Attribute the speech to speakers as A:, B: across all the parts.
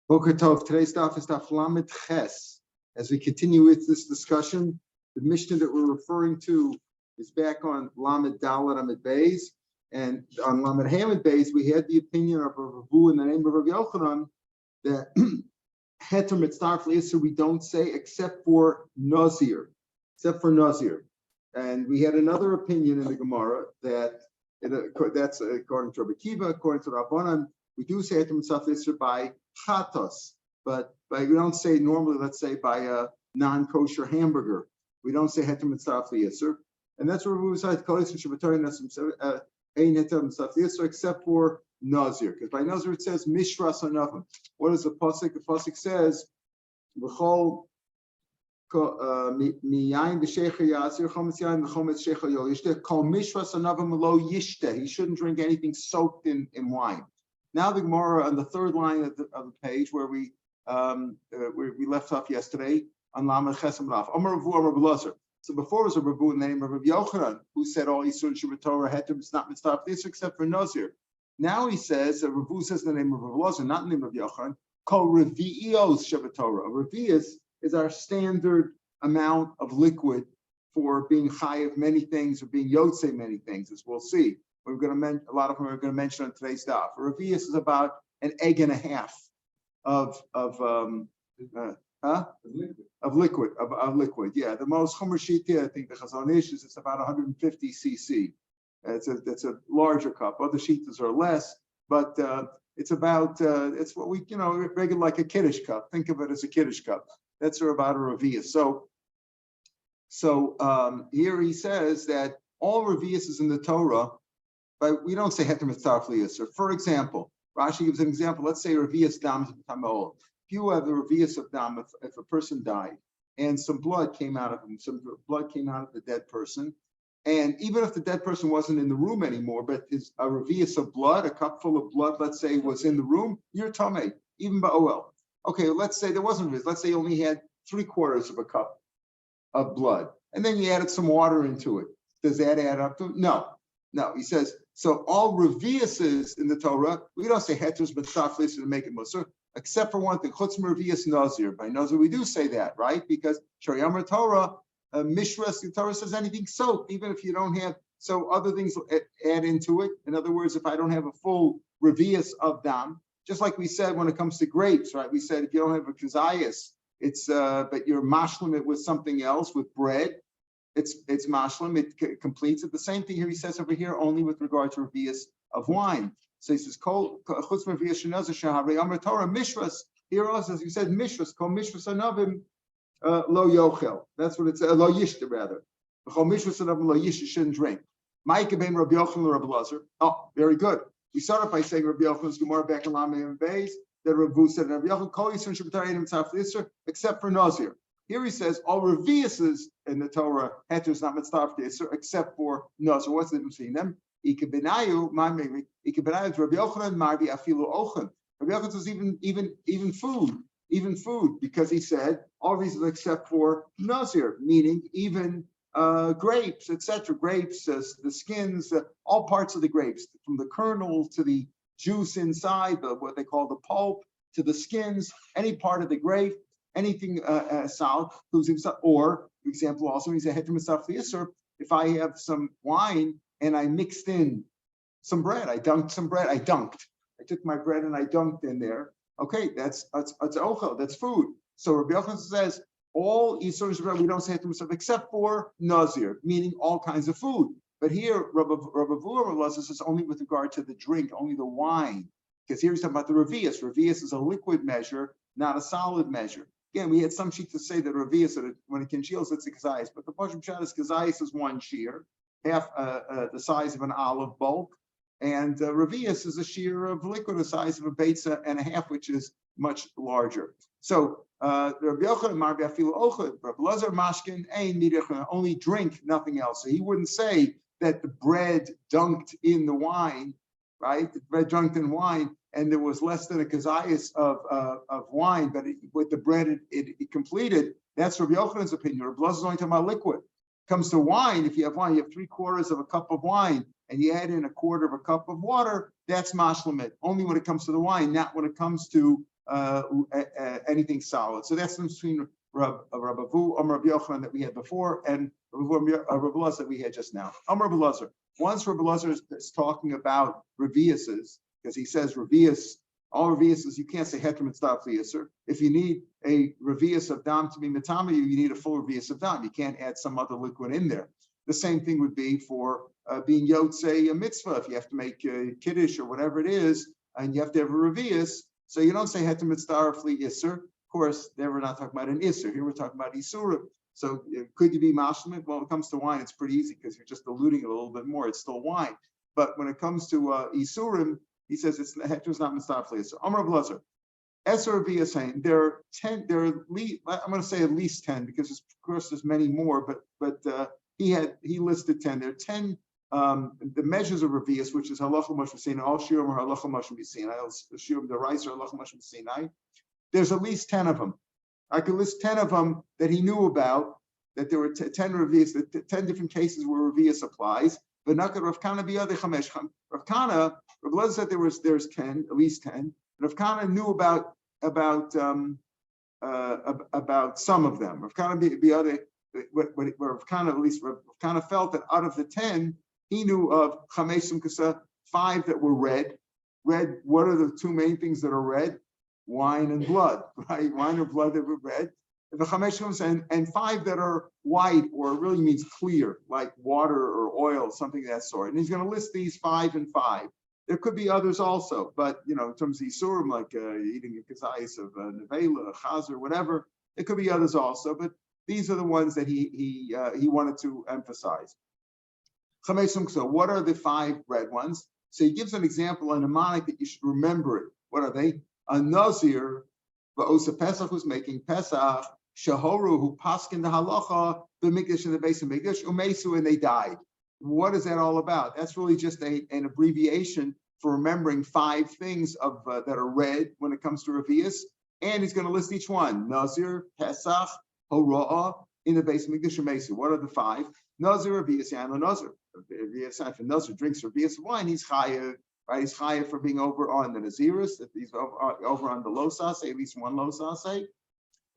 A: Boker Tov. Today's daf is Daf Lamed Ches. As we continue with this discussion, the Mishnah that we're referring to is back on Lamed Dalet Amid Beis, and on Lamed Hamid Beis we had the opinion of Rav Avu in the name of Rav Yochanan that Heter Mitzdarf L'Isser we don't say except for Nazir, and we had another opinion in the Gemara that that's according to Rabbi Kiva, according to Rabbanan, we do say Heter Mitzdarf L'Isser by chatos, but we don't say normally, let's say by a non-kosher hamburger. We don't say heter mitzdarf l'yisur, and that's where we decide except for Nazir, because by Nazir it says mishras anavim. What is the pasuk? The pasuk says v'chol miyayin b'sheicha yasir chometz yayin v'chometz sheicha yol yishteh kol mishras anavim lo yishteh. He shouldn't drink anything soaked in wine. Now the Gemara on the third line of the page where we left off yesterday on Lamed Chesem Raf. Amar Rav Amar Blazer. So before was a Rav in the name of Rav Yochanan who said all Yisur Shabbat Torah heter is not mitzvah this except for Nazir. Now he says Rav says in the name of Rav Blazer, not in the name of Yochanan, called Revi'os Shabbat Torah. Revi'os is our standard amount of liquid for being chayiv many things or being yotzei many things, as we'll see. We're going to mention a lot of them. We're going to mention on today's daf. A revius is about an egg and a half of liquid. Yeah, the most chomer shita, I think the Chazon Ish is it's about 150 cc. It's a larger cup. Other shitas are less, but it's about it's what we regular like a kiddush cup. Think of it as a kiddush cup. That's about a revius. So here he says that all revius is in the Torah. But we don't say heter mitzdarf l'yisur. For example, Rashi gives an example. Let's say revius dam tamol. If you have the revius of dam, if a person died and some blood came out of him, some blood came out of the dead person, and even if the dead person wasn't in the room anymore, but is a revius of blood, a cup full of blood, let's say, was in the room, you're tamei, even ba'ol. Okay, let's say there wasn't revius. Let's say you only had 3/4 of a cup of blood, and then you added some water into it. Does that add up to it? No, he says, so all reviuses in the Torah, we don't say heter's mitzdarf l'yisur to make it musar, except for one thing, chutz revius nazir. By nazir, we do say that, right? Because Shariamar Torah, Mishras, the Torah says anything soaked, even if you don't have, so other things add into it. In other words, if I don't have a full revius of dam, just like we said when it comes to grapes, right? We said if you don't have a kazayas, it's, but you're mashlim it with something else, with bread, it's mashlim, it completes it. The same thing here he says over here, only with regard to revius of wine. So he says, Kol chutz revius shenazir shaharei amar Torah mishras. Here also, as you said, mishras, kol mishras anavim lo yochel. That's what it says, lo yishta rather. Kol mishras anavim lo yishta, shouldn't drink. Ma'ike ben Rabbi Yochanan Rabbi Lazar. Oh, very good. We start off by saying Rabbi Yochanan's Gemara back in Lamed Hamid Beis that Rabbi said Rabbi Yochanan kol yisur Shabbat Torah mitzvah l'yisur except for Nazir. Here he says all reviuses in the Torah heter is not mitzdarf l'yisur except for Nazir. What's the difference between them? Ikebenayu, Rabbi Yochanan marbi afilu ochen. Rabbi Yochanan says even food, because he said all reasons except for Nazir, meaning even grapes, etc. Grapes, the skins, all parts of the grapes, from the kernel to the juice inside, what they call the pulp, to the skins, any part of the grape. Anything solid, or for example, also he's a heter mitzdarf l'yisur. If I have some wine and I mixed in some bread, I dunked some bread. I took my bread and I dunked in there. Okay, that's ochel, that's food. So Rabbi Yochanan says all yisurim bread we don't say heter mitzdarf except for nazir, meaning all kinds of food. But here Rabbi Avu says only with regard to the drink, only the wine, because here he's talking about the revius. Revius is a liquid measure, not a solid measure. Again, we had some sheets to say that revius, when it congeals, it's a kazayas, but the pashut pshat is kazayas is one shear, half the size of an olive bulk, and revius is a shear of liquid the size of a beitza and a half, which is much larger. So Rabbi Yochanan marbi afilu ochen, Rabbi Lazar mashkin ein nidich, only drink, nothing else. So he wouldn't say that the bread dunked in the wine, right? The bread dunked in wine, and there was less than a kazayas of wine, but with the bread it completed. That's Rabbi Yochanan's opinion. Rabbi Lazar is only talking about liquid. Comes to wine, if you have wine, you have 3/4 of a cup of wine, and you add in 1/4 of a cup of water. That's mashlamit. Only when it comes to the wine, not when it comes to anything solid. So that's the difference between Rav Avu, Rav Yochanan that we had before, and Rav Elazar that we had just now. Rav Elazar. Once Rav Elazar is talking about reviuses, because he says revius, all reviuses, you can't say heter mitzvah liaser. If you need a revius of dam to be mitama, you need a full revius of dam. You can't add some other liquid in there. The same thing would be for being yotzei a mitzvah. If you have to make kiddush or whatever it is, and you have to have a revius, so you don't say heter mitzvah liaser. Of course, there we're not talking about an isser. Here we're talking about isurim. So could you be mashlim? Well, when it comes to wine, it's pretty easy because you're just diluting it a little bit more. It's still wine. But when it comes to isurim, he says it's heter's not mistafli. So Amar Blazer, Esser Rabbi saying there are 10. There are at least, I'm going to say at least 10 because of course there's many more. But he listed 10. There are 10 the measures of revius, which is halacha moshe sinai, all shiur or halacha moshe sinai, shiur the rice or halacha moshe sinai. There's at least 10 of them. I could list 10 of them that he knew about. That there were 10 revius, 10 different cases where revius applies. But not that Rav Kana be other chamesh. Rav Kana, Rav Lezer said there's 10, at least 10. Rav Kana knew about some of them. Rav Kana be other. Rav Kana, at least Rav Kana felt that out of the 10, he knew of chameshim kasa, 5 that were red. Red. What are the 2 main things that are red? Wine and blood, right? Wine or blood that were red. The chameshim and 5 that are white, or it really means clear, like water or oil, something of that sort. And he's going to list these 5 and 5. There could be others also, but in terms of isurim, like eating a kazayis of nevela, chazer, whatever, it could be others also. But these are the ones that he wanted to emphasize. Chameshim, so what are the 5 red ones? So he gives an example, a mnemonic that you should remember it. What are they? A Nizir, Ba'osa Pesach, who's making Pesach, Shahoru, who paskin the halacha, the mikdash and the base of mikdash, umesu, and they died. What is that all about? That's really just an abbreviation for remembering 5 things of that are red when it comes to revius, and he's going to list each one: Nazir, Pesach, Hora'ah, in the base of mikdash, umesu. What are the 5? Nazir, revius, and Nazir. If a Nazir drinks revius wine, he's chayav. Right, he's chayav for being over on the Naziris, if he's over on the Losase, at least one Losase,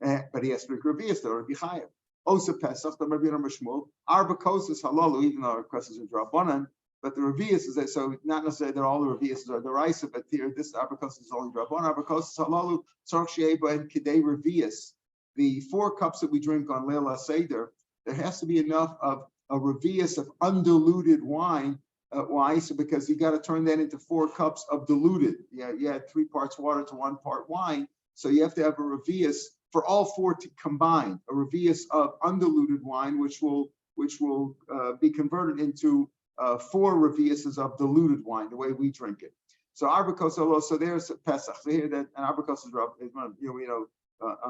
A: but he has to drink revius to be chayav. Osa Pesach, the Rabbi Shmuel, Arba Kosas halalu, even though our questions are drabanan, but the revius is that, so not necessarily that all the revius are the raisa, but here this Arba Kosas is only drabanan. Arba Kosas halalu, tzarch sheiba and kedei revius. The 4 cups that we drink on Leila Seder, there has to be enough of a revius of undiluted wine. Why? So because you got to turn that into 4 cups of diluted. Yeah, you had 3 parts water to 1 part wine. So you have to have a revius for all 4 to combine. A revius of undiluted wine, which will be converted into 4 reviuses of diluted wine, the way we drink it. So arbakos, so there's Pesach. So here that an arbakos is on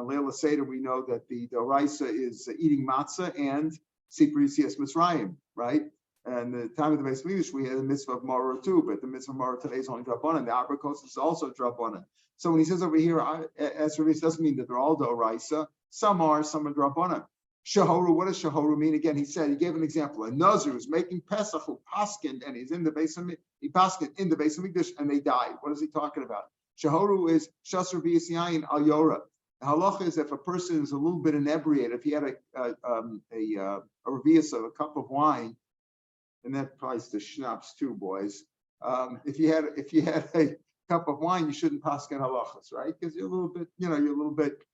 A: Leila Seder we know that the raisa is eating matzah and sipri yitzias Mitzrayim, right? And the time of the base Mikdash, we had the mitzvah of Maror too, but the mitzvah of Maror today is only Drabanan. The Arbakos is also Drabanan. So when he says over here, as revius, doesn't mean that they're all Doraisa. Some are Drabanan. Shahoru, what does Shahoru mean? Again, he gave an example. A Nazir is making Pesach who paskind, and he's in the base of Mikdash, and they died. What is he talking about? Shahoru is Shas Revius Yayin Al Yora. The halacha is if a person is a little bit inebriated, if he had a revius of a cup of wine, and that applies to schnapps too, boys. If you had a cup of wine, you shouldn't paskin halachas, right? Because you're a little bit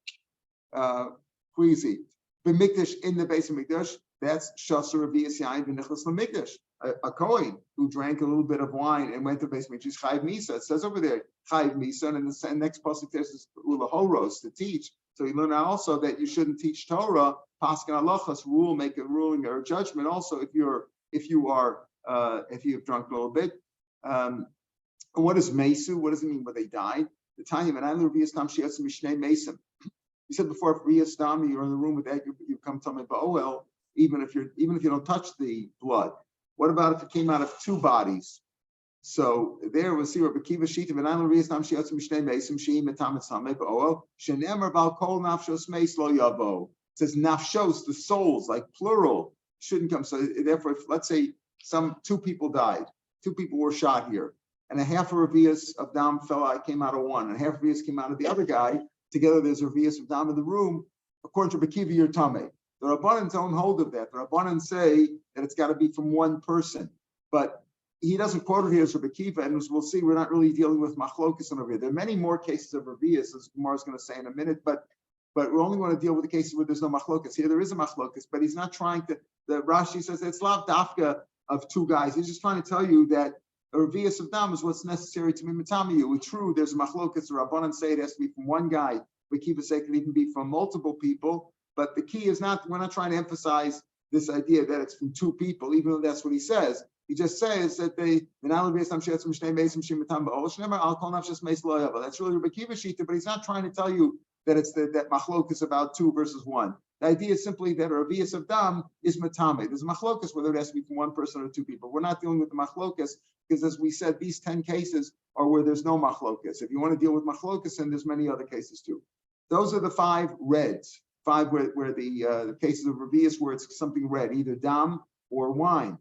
A: queasy. But mikdash in the base of mikdash, that's shasur revius yain v'nichlas l'mikdash. A kohen who drank a little bit of wine and went to the base of mikdash, chayiv misa. It says over there chayiv misa, and the next pasuk there says ulahoros to teach. So you learn also that you shouldn't teach Torah, paskin halachas, make a ruling or a judgment. Also, if you've drunk a little bit. What is Mesu? What does it mean when they died? The time and I learned Viyastam Shiatsu Mishnei Mesim. You said before, if Viyastam, you're in the room with that, you come tell me about Ba'oel, even if you don't touch the blood. What about if it came out of 2 bodies? So there we'll see Rabbi Kiva Shita and I learned Viyastam Shiatsu Mishnei Mesim Sheim Etam Etzame Ba'oel Shenemer Bal Kol Nafshos Meis Lo Yavo. It says Nafshos, the souls, like plural, shouldn't come. So therefore, if, let's say 2 people died, 2 people were shot here. and a half a revius of dam came out of one, and a half a revius came out of the other guy. Together, there's a revius of dam in the room. According to Bekiva, you're tamei. The Rabbanan don't hold of that. The Rabbanan say that it's got to be from one person, but he doesn't quote it here as Rabbi Kiva, and as we'll see, we're not really dealing with machlokas over here. There are many more cases of revius, as Gemara is going to say in a minute, but we only want to deal with the cases where there's no machlokas. Here there is a machlokas, but he's not trying to. The Rashi says it's lav dafka of two guys. He's just trying to tell you that a revius of dam is what's necessary to be matamiyu. It's true, there's a machlokas. The Rabbanan say it has to be from one guy. Rabbi Kiva say it can even be from multiple people. But the key is not. We're not trying to emphasize this idea that it's from two people, even though that's what he says. He just says that that's really Rabbi Kiva Shita, but he's not trying to tell you that it's that machlok is about two versus one. The idea is simply that a revius of dam is matame. There's machlokas whether it has to be from one person or two people. We're not dealing with the machlokas because, as we said, these 10 cases are where there's no machlokas. If you want to deal with machlokas, and there's many other cases too. Those are the 5 reds. 5 where the cases of revius where it's something red, either dam or wine.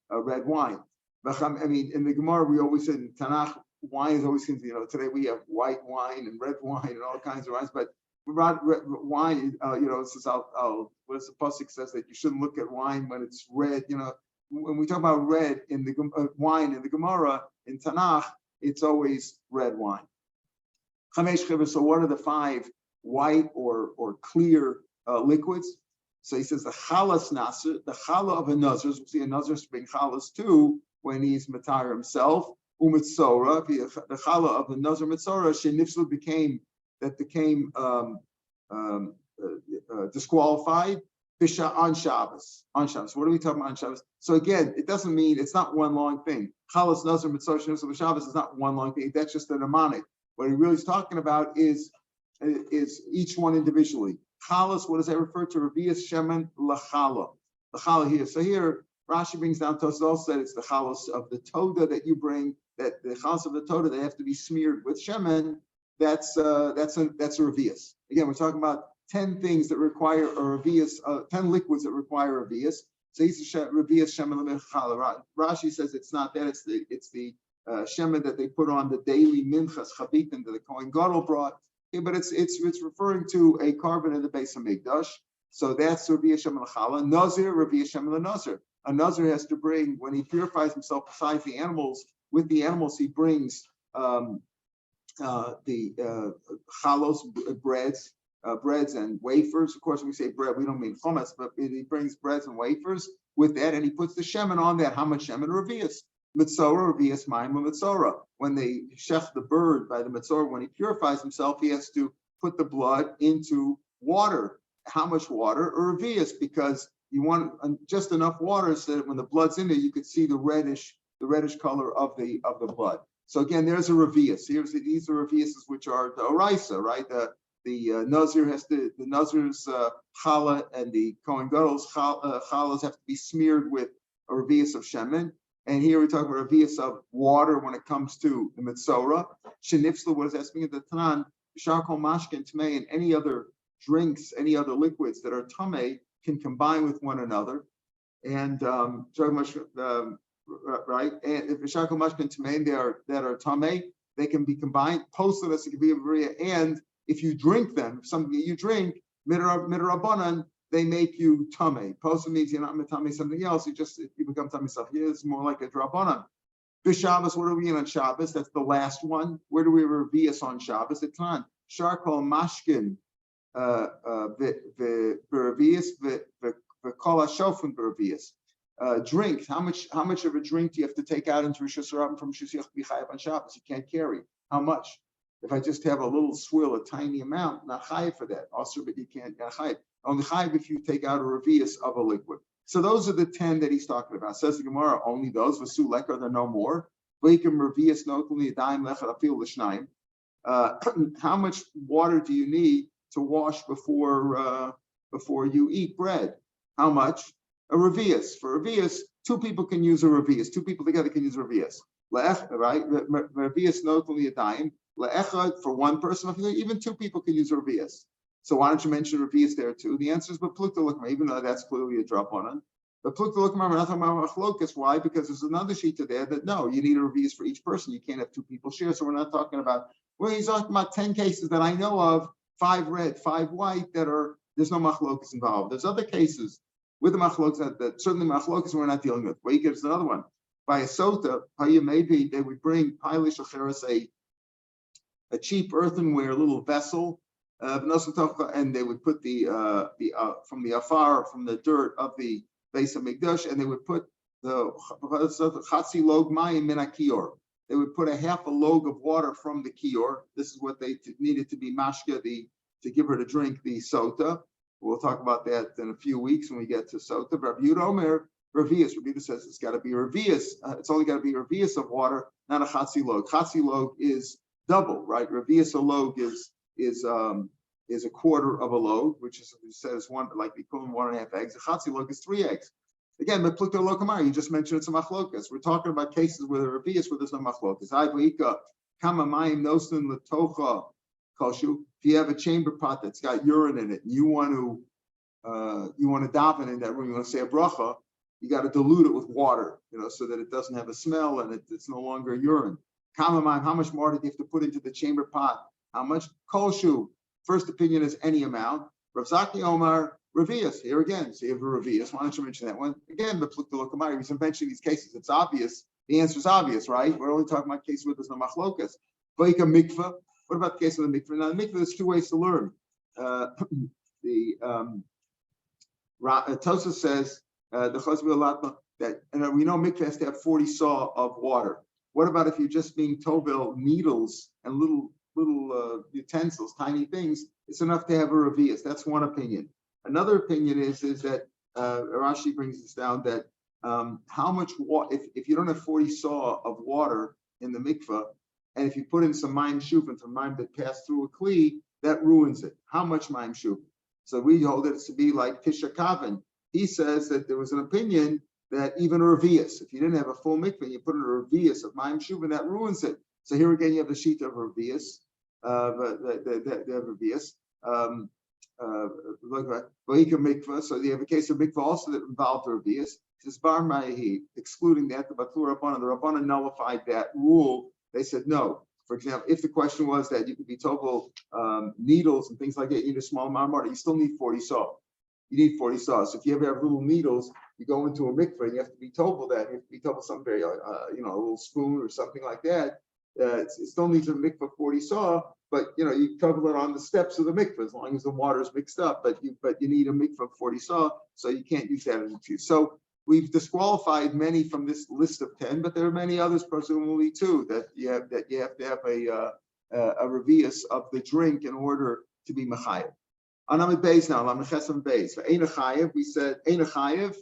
A: Red wine. I mean, in the Gemara, we always said in Tanakh, wine is always, today we have white wine and red wine and all kinds of wines, but red wine, it says, what does the pasuk says that you shouldn't look at wine when it's red. When we talk about red in the wine in the Gemara, in Tanakh, it's always red wine. So what are the 5 white or clear liquids? So he says the chalas nasir, the chala of a nazir. We see a nazir bring chalas too when he's matar himself. Umitzora, the chala of the nazir mitzora, shenifsel became disqualified. Bisha on Shabbos. On Shabbos. What are we talking about on Shabbos? So again, it doesn't mean it's not one long thing. Chalas nazir mitzora shenifsel b'Shabbos is not one long thing. That's just a mnemonic. What he really is talking about is each one individually. Chalas, what does that refer to? Revius shemen lachala. The chala here. So here, Rashi brings down Tosfos said it's the chalas of the toda that you bring. That the chalas of the toda they have to be smeared with shemen. That's a revius. Again, we're talking about 10 things that require a revius. 10 liquids that require a revius. So he's a revius shemen lechala. Rashi says it's not that. It's the shemen that they put on the daily minchas chabitim that the Kohen Gadol brought. Yeah, but it's referring to a carbon in the base of Mikdash. So that's Revius Shemen L'Chala. Nazir, Revius Shemen L'Nazir. A Nazir has to bring, when he purifies himself besides the animals, with the animals he brings the chalos, breads and wafers. Of course, when we say bread, we don't mean chometz, but he brings breads and wafers with that, and he puts the shemen on that. How much shemen? Revius. Mitzora, revius mayim mitzora. When they chef the bird by the mitzora, when he purifies himself, he has to put the blood into water. How much water? Or revius, because you want just enough water so that when the blood's in there, you could see the reddish color of the blood. So again, there's a revius. These are reviuses which are the oraisa, right? The nazir the nazir's challah and the Kohen Gadol's challahs have to be smeared with a revius of shemen. And here we're talking about revius of water when it comes to the mitzora. Shenifsla, what is that speaking of the Tanan? Sharkol mashkin tamei, and any other drinks, any other liquids that are tamei can combine with one another. And right? And if Sharkol mashkin tamei that are tamei, they can be combined. Posted as a and if you drink them, something that you drink, midrabanan, they make you tamei. Posted means you're not tamei something else. You become tamei stuff. Here it's more like a drabanan. Shabbos, what are we in on Shabbos? That's the last one. Where do we revius on Shabbos? It's on Sharkol mashkin v'revius v'kol hashofim v'revius. Drink. How much of a drink do you have to take out into Rosh Hashanah from Shusiyach be chayav on Shabbos? You can't carry. How much? If I just have a little swill, a tiny amount, not chayav for that. Also, but you can't chayav. Only chayav if you take out a revius of a liquid. So those are the 10 that he's talking about. Says the Gemara, only those. V'su lekar, there are no more. V'yikim revius notli adayim lechad afil l'shnayim. How much water do you need to wash before you eat bread? How much? A revius. For revius, 2 people can use a revius. 2 people together can use a revius. Right? Revius notli adayim. Le'echad, for 1 person, even 2 people can use a revius. So why don't you mention revius there too? The answer is, but plukta l'kma, even though that's clearly a drop on it. But we're not talking about machlokas. Why? Because there's another sheet there that no, you need a revius for each person. You can't have two people share. So we're not talking about. Well, he's talking about 10 cases that I know of, 5 red, 5 white, there's no machlokas involved. There's other cases with the machlokas that certainly machlokas we're not dealing with. Well, he gives another one. By a sota, maybe they would bring pilish acheres, a cheap earthenware little vessel, and they would put from the afar, from the dirt of the base of Mikdash, and they would put the chatzi log mayim min kior. They would put a half a log of water from the kior. This is what they needed to be mashka, to give her to drink the sota. We'll talk about that in a few weeks when we get to sota. Rav Yud Omer, revius. Rav Yud says it's got to be revius. It's only got to be revius of water, not a chatzi log. Chatzi log is double, right? Revius a log is a quarter of a log, which is, it says one, like the equivalent 1.5 eggs. A chatzi log is 3 eggs. Again, but plukta lokamar, you just mentioned it's a machlokas. We're talking about cases where the revius where there's no machlokas. Ayvika kama mayim nosun letocha koshu. If you have a chamber pot that's got urine in it, and you want to daven in that room, you want to say a bracha, you got to dilute it with water, so that it doesn't have a smell and it's no longer urine. Kama mayim, how much more do you have to put into the chamber pot? How much? Koshu. First opinion is any amount. Rav Zaki Omar, revius. Here again, so you have a revius. Why don't you mention that one? Again, the plukta lokamari, he's mentioning these cases. It's obvious. The answer is obvious, right? We're only talking about cases where there's no machlokas. Vaika mikvah. What about the case of the mikvah? Now, the mikvah, there's 2 ways to learn. Tosa says, the chazvi that, and we know mikvah has to have 40 saw of water. What about if you're just being tovel needles and little utensils, tiny things? It's enough to have a revius. That's one opinion. Another opinion is that Rashi brings this down that how much water, if you don't have 40 saw of water in the mikvah, and if you put in some mayim shuvin, some mayim that pass through a kli, that ruins it. How much mayim shuvin? So we hold it to be like tisha kavin. He says that there was an opinion that even a revius, if you didn't have a full mikvah, you put in a revius of mayim shuvin, that ruins it. So here again, you have the sheet of revius, mikvah. So you have a case of mikvah also that involved revius. Says bar ma'ahi, excluding that, the Rabbanan nullified that rule. They said no. For example, if the question was that you could be tovel needles and things like that, you need a small amount of water, you still need 40 saw. You need 40 saw. So if you ever have little needles, you go into a mikvah and you have to be tovel that. You have to be tovel something very, a little spoon or something like that. It still needs a mikvah 40 saw, but you tovel it on the steps of the mikvah as long as the water is mixed up. But you need a mikvah 40 saw, so you can't use that as an excuse. So we've disqualified many from this list of 10, but there are many others, presumably too, that you have to have a revius of the drink in order to be mechayev. Anamid beis now, lam nechesam beis. Ein chayev, we said ein chayev,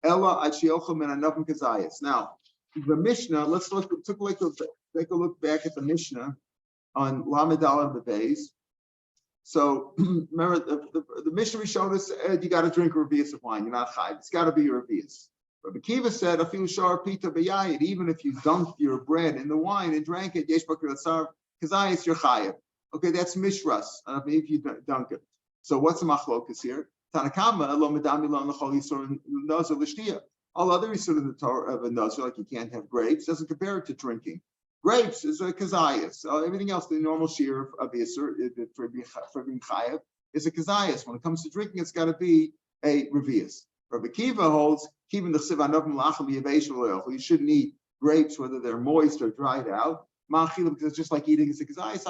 A: ella ad sheyochel min anavim kazayis. Now, the Mishnah. Let's take a look back at the Mishnah on lamed aleph beis. So remember, the Mishnah showed us you got to drink a revius of wine. You're not chayiv. It's got to be a revius. Rabbi Kiva said, "Afilu shar pita b'yayid." Even if you dunked your bread in the wine and drank it, yesh bakir atzar kazayis, you're chayiv. Okay, that's mishras. If you dunk it. So what's the machlokas here? Tanakama lo medami lo l'chol yisur nazir l'shtiya. All other yisur in the Torah of a nazir, like you can't have grapes, doesn't compare it to drinking. Grapes is a kazayas. Everything else, the normal shiur of Yisur for being chayav is a kazayas. When it comes to drinking, it's got to be a revius. Rabbi Kiva holds keeping the chsiv lacham yavesh oil. You shouldn't eat grapes whether they're moist or dried out. Because it's just like eating is a kazayas.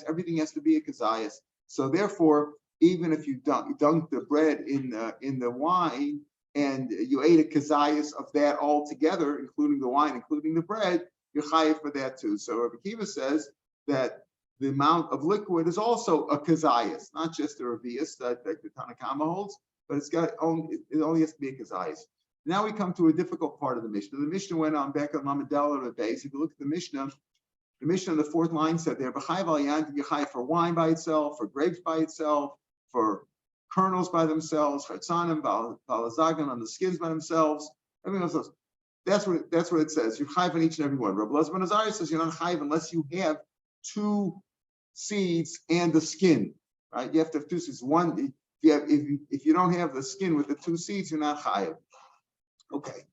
A: Everything has to be a kazayas. So therefore, even if you dunk the bread in the wine and you ate a kazayas of that all together, including the wine, including the bread, you're chayiv for that too. So Rabbi Kiva says that the amount of liquid is also a kazayas, not just a revius that the Tanakama holds, but it only has to be a kazayas. Now we come to a difficult part of the Mishnah. The Mishnah went on back on Lamadel of base. If you look at the Mishnah in the 4th line said there, B'chayiv al yan, you're chayiv for wine by itself, for grapes by itself, for kernels by themselves, chatzanim, balazagan on the skins by themselves, everything else. That's what it says. You're chayiv on each and every one. Rabbi Elazar ben Azariah says you're not chayiv unless you have 2 seeds and the skin. Right? You have to have 2 seeds. One, If you don't have the skin with the two seeds, you're not chayiv. Okay,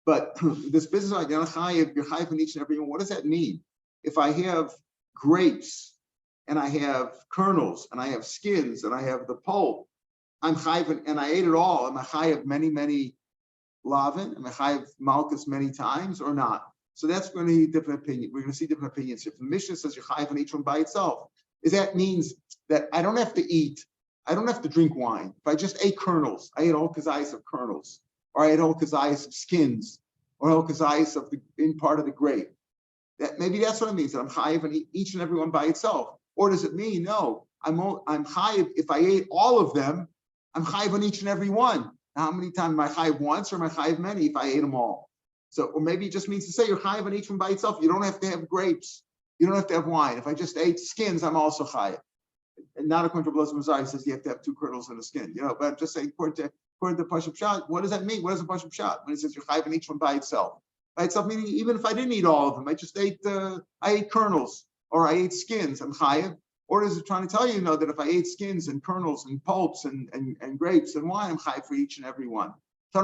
A: but this business like you're chayiv in each and every one. What does that mean? If I have grapes and I have kernels and I have skins and I have the pulp, I'm chayiv and I ate it all. Am I chayiv many lavin? Am I chayiv malchus many times or not? So that's going to be different opinion. We're going to see different opinions here. The Mishnah says you're chayiv on each one by itself. Is that means that I don't have to eat, I don't have to drink wine. If I just ate kernels, I ate all kazayas of kernels, or I ate all kazayas of skins, or all kazayas of the in part of the grape. That maybe that's what it means, that I'm chayiv on each and every one by itself. Or does it mean no? I'm chayiv if I ate all of them. I'm chayiv on each and every one. Now, how many times am I chayiv once or am I chayiv many if I ate them all? So, or maybe it just means to say you're chayiv on each one by itself. You don't have to have grapes. You don't have to have wine. If I just ate skins, I'm also chayiv. And not according to Blaz Mazari says you have to have two kernels in the skin. But I'm just saying according to Pashup Shot, what does that mean? What is a Pashup Shot? When it says you're chayiv on each one by itself. By itself meaning even if I didn't eat all of them, I just ate I ate kernels or I ate skins, I'm chayiv. Or is it trying to tell you, that if I ate skins and kernels and pulps and grapes and wine, I'm chayiv for each and every one. It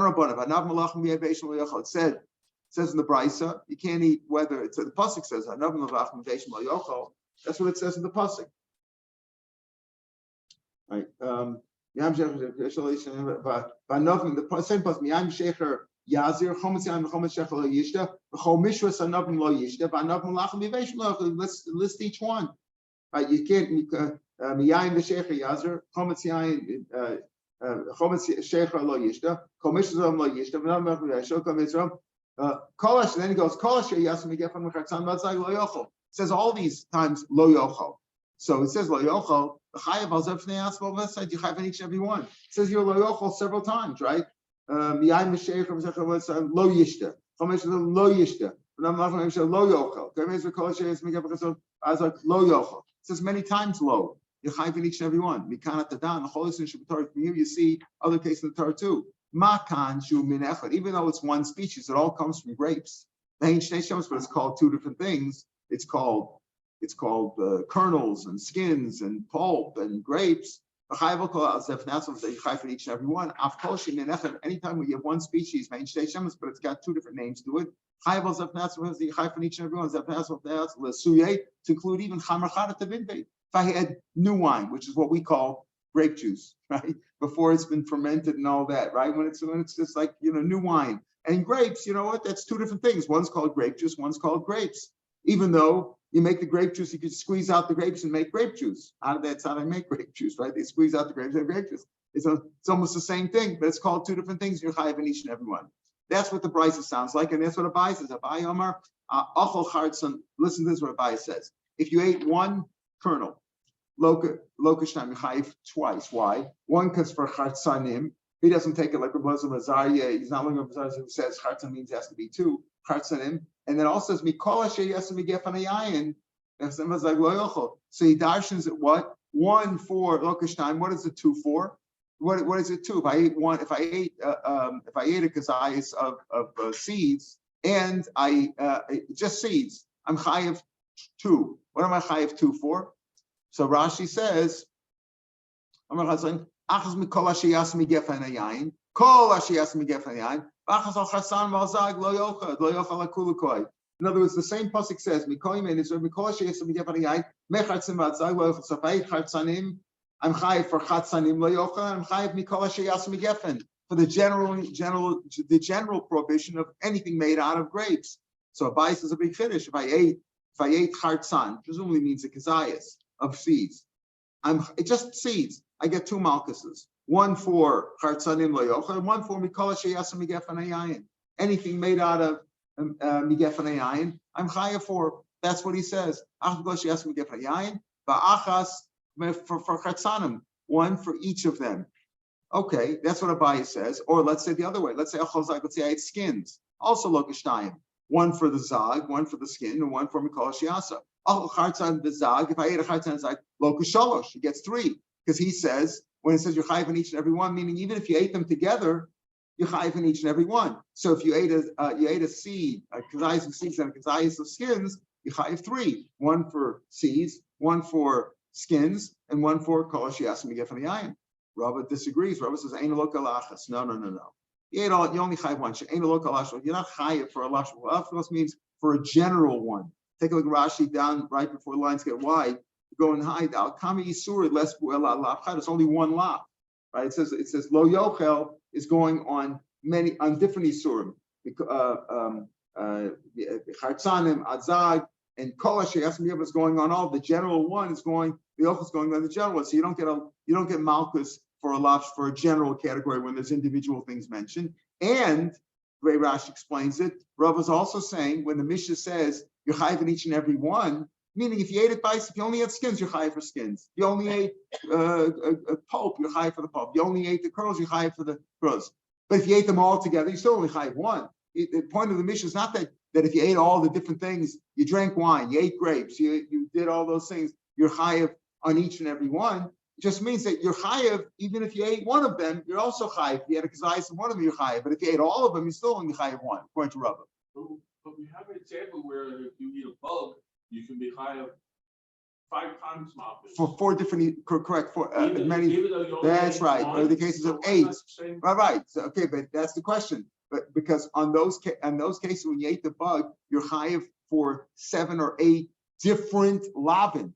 A: says in the Brisa, you can't eat whether it's the pasuk says that's what it says in the pasuk. Right. The same pasuk. Yazir, let's list each one. Right, you can't miyayin v'shecher yazir, chometz yayin, chometz shecher lo yishta, kol mishrazom lo yishta, v'nam mechuyashol kol mitzrom, kolash. And then he goes kolash yasam megefan mechatzan batzag lo yochol. Says all these times lo yochol. So it says lo yochol. The chayav al zev fnei atzmo v'sayid you chayav in each and every one. It says you're lo yochol several times, right? Miyayin v'shecher v'shecher lo yishta, kol mishrazom lo yishta, v'nam mechuyashol lo yochol. Kol mitzrom kolash yasam megefan mechatzan batzag lo yochol. It says many times low. You're chayiv in each and every one. Mikanat tadan, the whole listen should be Torah. From here you see other cases in the Torah too. Makan shu min echad. Even though it's one species, it all comes from grapes. But it's called two different things. It's called kernels and skins and pulp and grapes. Anytime when you have one species, but it's got two different names to it. To include even if I had new wine, which is what we call grape juice, right? Before it's been fermented and all that, right? When it's just like new wine and grapes, you know what? That's two different things. One's called grape juice, one's called grapes. Even though you make the grape juice, you could squeeze out the grapes and make grape juice. That's how they make grape juice, right? They squeeze out the grapes and grape juice. It's almost the same thing, but it's called two different things. You're chayiv in each and every one. That's what the Brisa sounds like, and that's what Abai says. Abai Omar, achol chartzon. Listen to this, what Abai says. If you ate one kernel, lokashtam, you chayiv twice. Why? One, because for chartzanim, he doesn't take it like Rav Meir Shapiro. He's not looking at Rav Meir Shapiro who says chartzan means it has to be two chartzanim. And then also says mikol asher yasem megefan hayayin. So he darshans it what? One for lokashtam. What is it two for? What is it two? If I ate one, if I ate a kazayas of seeds and I just seeds, I'm chayiv two. What am I chayiv two for? So Rashi says, achas mikol asher yasem megefan hayayin, kol asher yasem megefan hayayin, achas al chasan malzag lo yochad akulukoi. In other words, the same pasuk says, mikol asher yasem megefan hayayin, mechatzim malzag lo yochad. So if I ate chatzanim, I'm chayiv for chatzanim lo yochel. I'm chayiv mikol asher yasem gefen for the general prohibition of anything made out of grapes. So Abai says a big chiddush. If I ate chatzan, presumably means a kazayas of seeds. It's just seeds. I get two malchuses. One for chatzanim lo yochel, and one for mikol asher yasem gefen hayayin. Anything made out of gefen hayayin, I'm chayiv for. That's what he says. Achas mikol asher yasem gefen hayayin, ba'achas. For chatzanim, one for each of them. Okay, that's what Abai says. Or let's say the other way. Let's say I ate skins. Also lokashtayim. One for the zag, one for the skin, and one for mikol shiasa. Chatzan the zag. If I ate a chatzan zag, lokasholosh, he gets three. Because he says, when it says you're chayiv in each and every one, meaning even if you ate them together, you're chayiv in each and every one. So if you ate a seed, a kazayas of seeds and a kazayas of skins, you chayiv three. One for seeds, one for skins, and one for kol asher yasem megefan hayayin. Rava disagrees. Rava says, "Ain't a local achas." No. You only chayiv one. Ain't a local achas. You're not chayiv for a lashon. Achas means for a general one. Take a look at Rashi down right before the lines get wide. Go and hide out. Kami Yisur less lafchad. It's only one laf, right? It says lo yochel is going on different Yisurim. Chartzanim, Adzag, and Kol Sheyasmi is going on all. The general one is going. The yochel is going on the general one. So you don't get malchus for a laf for a general category when there's individual things mentioned. And the way Rashi explains it, Rav is also saying when the Mishnah says you're chayiv in each and every one. Meaning, if you ate it if you only had skins, you're chayiv for skins. If you only ate a pulp, you're chayiv for the pulp. If you only ate the kernels, you're chayiv for the kernels. But if you ate them all together, you still only chayiv one. The point of the Mishnah is not that if you ate all the different things, you drank wine, you ate grapes, you did all those things, you're chayiv on each and every one. It just means that you're chayiv, even if you ate one of them, you're also chayiv. If you had a kazayis in one of them, you're chayiv. But if you ate all of them, you're still only chayiv one, according to Rabbah.
B: But we have an example where if you eat a bug, you can be chayav 5 times malchus.
A: For 4 different, correct, for many. That's right. Or the cases of 8. Right. So, okay, but that's the question. But because in those cases when you ate the bug, you're chayav for 7 or 8 different lavin.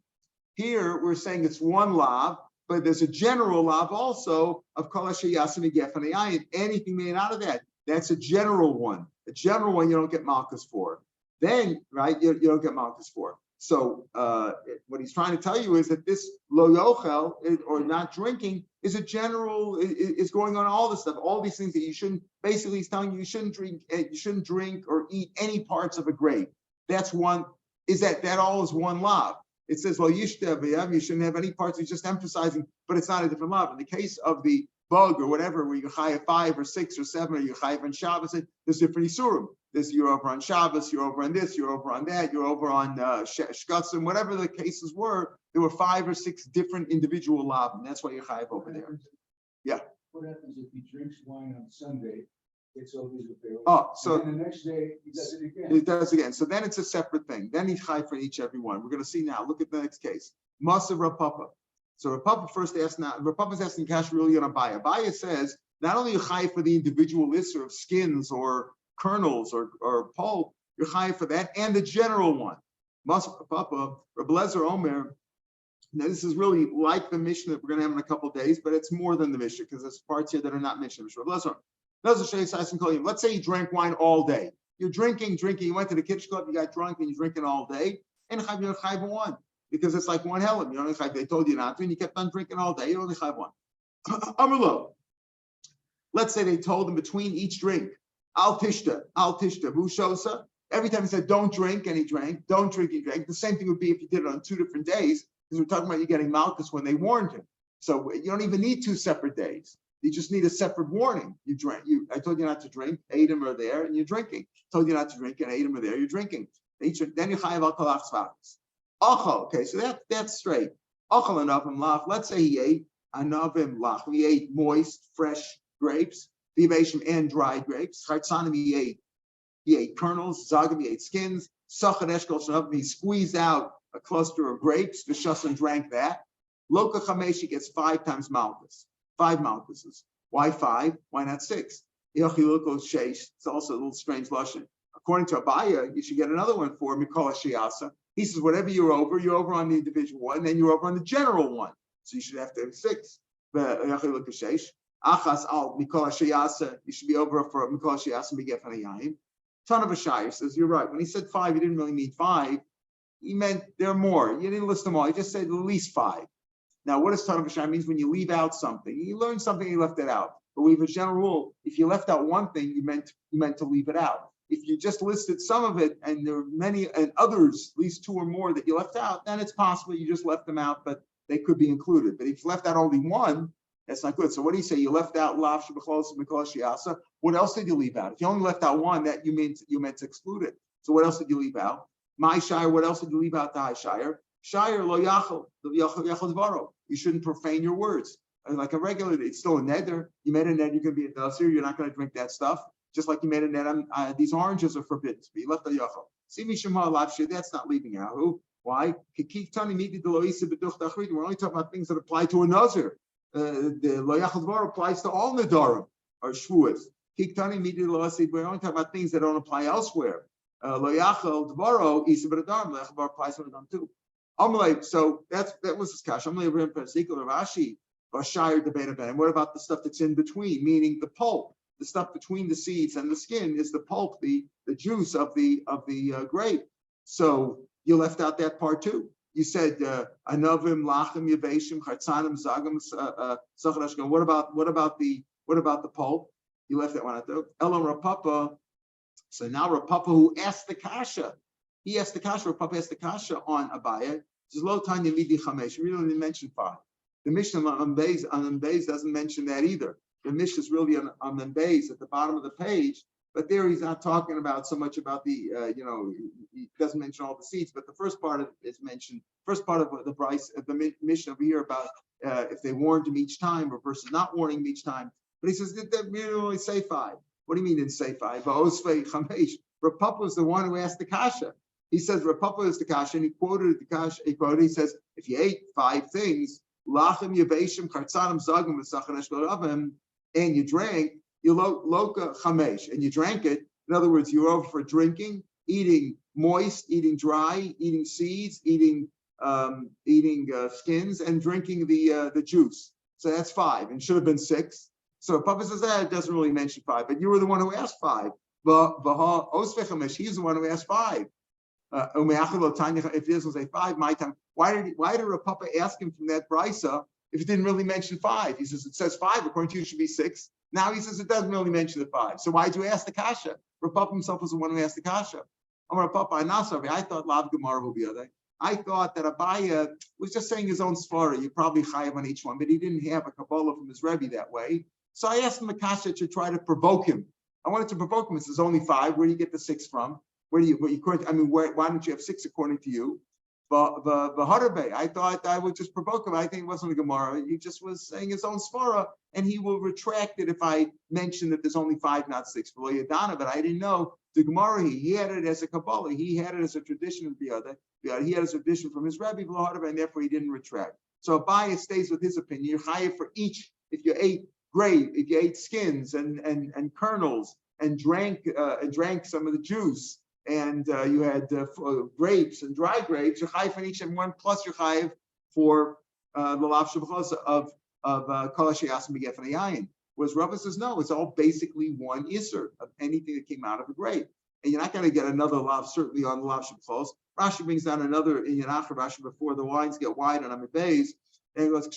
A: Here we're saying it's one lav, but there's a general lav also of kol sheyasim gefanei. Anything made out of that. That's a general one. A general one you don't get malchus for. Then, right, you don't get malchus for. So what he's trying to tell you is that this lo yochel, or not drinking, is a general, is going on all this stuff, all these things that you shouldn't, basically he's telling you shouldn't drink or eat any parts of a grape. That's one, is that all is one lav. It says, well, you shouldn't have any parts, he's just emphasizing, but it's not a different lav. In the case of the bug or whatever, where you're chayav 5 or 6 or 7, or you're chayav on Shabbos, there's different isurim. You're over on Shabbos, you're over on this, you're over on that, you're over on Shkatzim, whatever the cases were, there were 5 or 6 different individual lavim. That's why you're chayav over there. Yeah.
C: What happens if he drinks wine on Sunday? It's always a failure.
A: Oh, so
C: and the next day he does it again.
A: It does again. So then it's a separate thing. Then he's chayav for each every one. We're going to see now. Look at the next case. Masav Rav Papa. So Rav Papa first asked now. Rav Papa's asking Kash really on Abaya. Abaya says not only you chayav for the individual isser of skins or kernels or pulp, you're chayav for that, and the general one. Masav Papa, Rabbi Lezer Omer. Now this is really like the Mishnah that we're going to have in a couple of days, but it's more than the Mishnah because there's parts here that are not Mishnah. Let's say you drank wine all day. You're drinking. You went to the kitchen club, you got drunk, and you're drinking all day. And you're chayav one because it's like one helim. You only chayav. They told you not to, and you kept on drinking all day. You only chayav one. Amrlo. Let's say they told him between each drink, al tishta, vushosa. Every time he said don't drink, and he drank. Don't drink, he drank. The same thing would be if you did it on 2 different days, because we're talking about you getting malchus when they warned him. So you don't even need 2 separate days. You just need a separate warning. You drank. I told you not to drink. Adam are there, and you're drinking. Told you not to drink, and Adam are there. You're drinking. Then you chayav al kalach tzvakas. Achal. Okay, so that's straight. Achal anavim lach. Let's say he ate anavim lach. He ate moist, fresh grapes, vivation and dried grapes. Chartzanim he ate kernels. Zagim he ate skins. Sachat eshkol shanavim he squeezed out a cluster of grapes. V'shasan drank that. Loka chamesh gets 5 times malchus. 5 malchuses. Why 5? Why not 6? It's also a little strange lashon. According to Abaya, you should get another one for Mikol Sheyasa. He says whatever you're over on the individual one, then you're over on the general one. So you should have to have 6. Achas al Mikol Sheyasa. You should be over for Mikol Sheyasa Begefan. Ton of a Shire says you're right. When he said 5, he didn't really mean 5. He meant there are more. You didn't list them all. He just said at least 5. Now, what does Tanah B'Shai means when you leave out something? You learn something, you left it out. But we have a general rule: if you left out one thing, you meant to leave it out. If you just listed some of it, and there are many and others, at least 2 or more that you left out, then it's possible you just left them out, but they could be included. But if you left out only one, that's not good. So what do you say? You left out Lav Shebechlos Mikol Shiasa. What else did you leave out? If you only left out one, that you meant to exclude it. So what else did you leave out? My Shire. What else did you leave out? The High Shire. Shire lo yachal dvaro. You shouldn't profane your words. Like a regular, it's still a neder. You made a neder, you're going to be a nazir. You're not going to drink that stuff. Just like you made a neder, these oranges are forbidden to be. You left the yachal. That's not leaving out. Why? We're only talking about things that apply to a nazir. The lo yachal dvaro applies to all nedarim or shvuas. Kiktani midi lo asid. We're only talking about things that don't apply elsewhere. Lo yachal dvaro isa b'nedarim. Lo yachal dvaro applies to nedarim too. So that was his kash. Amalei rim persikul Rashi v'shayir debate about. And what about the stuff that's in between, meaning the pulp? The stuff between the seeds and the skin is the pulp, the juice of the grape. So you left out that part too. You said anavim lachim yaveshim chartzanim zagam sachadashkan. What about the pulp? You left that one out there. Elam Rapapa. So now Rapapa, who asked the kasha, he asked the kasha. Rapapa asked the kasha on Abaya. Says lo tanya midi chamesh. We don't even mention 5. The Mishnah on Beis doesn't mention that either. The Mishnah is really on the base at the bottom of the page, but there he's not talking about so much about the, he doesn't mention all the seeds, but the first part of it is mentioned. First part of the price of the Mishnah over here about if they warned him each time or versus not warning him each time. But he says that we only say 5. What do you mean didn't say 5? Rav Papa was the one who asked the kasha. He says Rav Papa is the kasha, and he quoted the kasha. He says if you ate 5 things, lachem yaveshim kartzanim zagim v'sachanesh goravim, and you drank, you loka chamesh, and you drank it. In other words, you're over for drinking, eating moist, eating dry, eating seeds, eating skins, and drinking the juice. So that's 5, and should have been 6. So Papa says that it doesn't really mention 5, but you were the one who asked 5. He's the one who asked 5. If this was a 5, my time. Why did Rav Papa ask him from that brisa if it didn't really mention 5? He says it says 5. According to you, it should be 6. Now he says it doesn't really mention the 5. So why did you ask the kasha? Rav Papa himself was the one who asked the kasha. I thought Lav Gemara will be other. I thought that Abaya was just saying his own svara. You probably chayav on each one, but he didn't have a Kabbalah from his Rebbe that way. So I asked him a kasha to try to provoke him. I wanted to provoke him. It says only 5. Where do you get the 6 from? Why don't you have 6 according to you? But the Harbe, I thought I would just provoke him. I think it wasn't a Gemara. He just was saying his own svara, and he will retract it if I mention that there's only 5, not 6. But I didn't know the Gemara. He had it as a Kabbalah. He had it as a tradition of the other. He had a tradition from his Rebbe, and therefore he didn't retract. So Abaya stays with his opinion. You're chayav for each. If you ate grape, if you ate skins and kernels and drank some of the juice, and you had grapes and dry grapes, you're chayiv for each and one, plus you're chayiv for the lav shabachos of kol hasheyas megef and yayin. Whereas Rava says no, it's all basically one iser of anything that came out of a grape, and you're not going to get another lav certainly on the lav shabachos. Rashi brings down another in Yanach Rashi before the wines get wide on Amid Beis, and he goes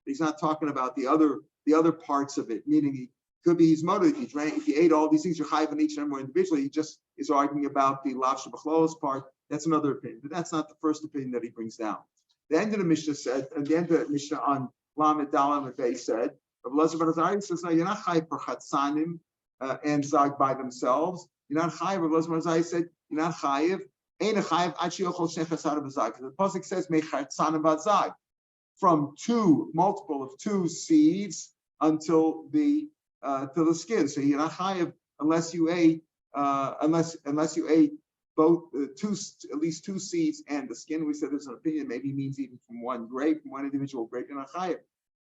A: he's not talking about the other parts of it, meaning he could be his motive. If he ate all these things, you're chayiv on each and every individually. He just is arguing about the lav shabachlos part. That's another opinion, but that's not the first opinion that he brings down. The end of the Mishnah said, and the end of the Mishnah on Lamed Dalam and Bey said, Rav Elazar ben Azariah says, no, you're not chayiv for chatzanim and zag by themselves. You're not chayiv. Rav Elazar ben Azariah said, you're not chayiv. Ain't a chayiv achi yochol shnei chasanim v'zag. The pasuk says, me chatzanim v'zag, from multiple of 2 seeds until the skin. So you're not chayiv unless you ate both at least 2 seeds and the skin. We said there's an opinion, maybe means even from one grape, from one individual grape. You're not chayiv.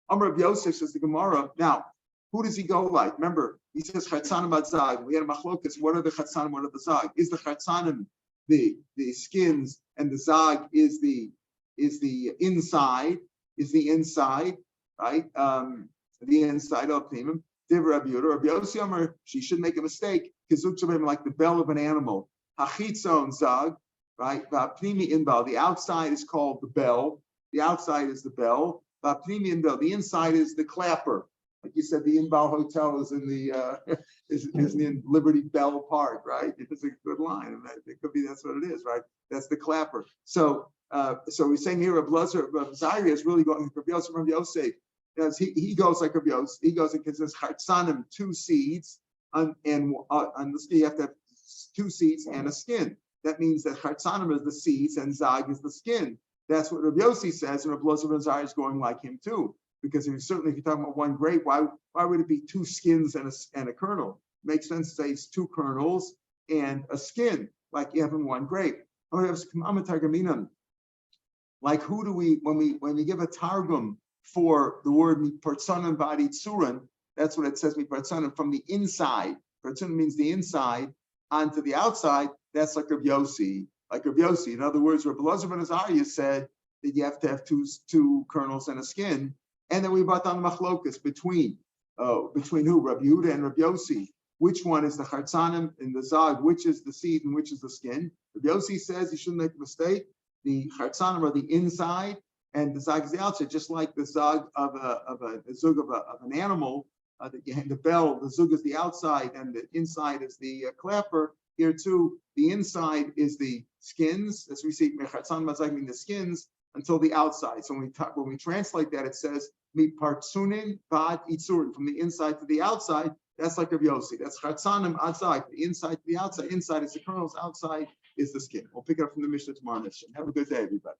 A: Amar Rav Yosef says the Gemara. Now, who does he go like? Remember, he says chatzanim v'zag. We had a machlokas. What are the chatzanim? What are the zag? Is the chatzanim the skins and the zag is the inside? Is the inside, right? The inside of Pimim. Rabbi Yossi Amar, she should make a mistake. Like the bell of an animal. Hachitzon zag, right? V'apnimi inbal. The outside is called the bell. The outside is the bell. V'apnimi inbal. The inside is the clapper. Like you said, the Inbal Hotel is in the is in Liberty Bell Park, right? It's a good line, and it could be that's what it is, right? That's the clapper. So we're saying here, Rav Zaria is really going for Rav Yosef. He goes like Rav Yosef. He goes and considers chatzanim 2 seeds, and on the skin you have to have 2 seeds and a skin. That means that chatzanim is the seeds and zag is the skin. That's what Rav Yossi says, and Rav Zaria is going like him too. Because if you're talking about one grape, why would it be 2 skins and a kernel? It makes sense to say it's 2 kernels and a skin, like you have in one grape. Like who do we, when we give a targum for the word mipartsanim badi tzuran, that's what it says, mipartsanim, from the inside. Partsanim means the inside onto the outside. That's like Rav Yossi. Like Rav Yossi. In other words, Rav Elazar ben Azariah said that you have to have two kernels and a skin. And then we brought down the machlokas between who? Rav Yehuda and Rav Yossi. Which one is the chartzanim in the zag? Which is the seed and which is the skin? Rav Yossi says you shouldn't make a mistake. The chartzanim are the inside, and the zag is the outside. Just like the zag of a zug of an animal, that you have the bell. The zug is the outside, and the inside is the clapper. Here too, the inside is the skins, as we see chartzanim zag mean the skins until the outside. So when we translate that, it says mi partsunin bad itzurin, from the inside to the outside. That's like Rav Yossi. That's chartzanim outside, the inside to the outside. Inside is the kernels, outside is the skin. We'll pick it up from the Mishnah tomorrow. Have a good day, everybody.